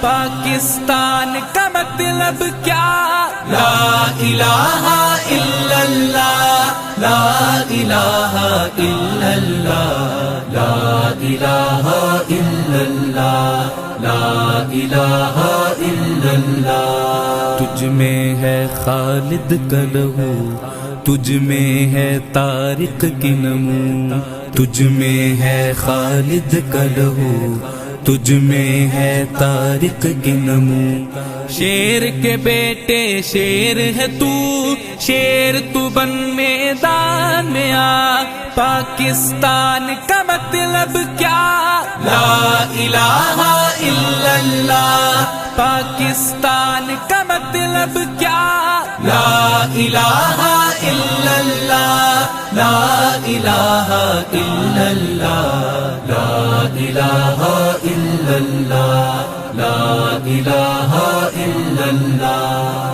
پاکستان کا مطلب کیا؟ لا الہ الا اللہ، لا الہ الا اللہ، لا الہ الا اللہ، لا الہ الا اللہ۔ تجھ میں ہے خالد کا لہو، تجھ میں ہے طارق کی نمو، تجھ میں ہے خالد کا لہو، تجھ میں ہے طارق کی نمو۔ شیر کے بیٹے شیر ہے تو، شیر تو بن میدان میں آ۔ پاکستان کا مطلب کیا؟ لا الہ الا اللہ۔ پاکستان کا مطلب کیا؟ لا الہ الا اللہ، لا الہ الا اللہ، لا الہ الا اللہ، لا الہ الا اللہ۔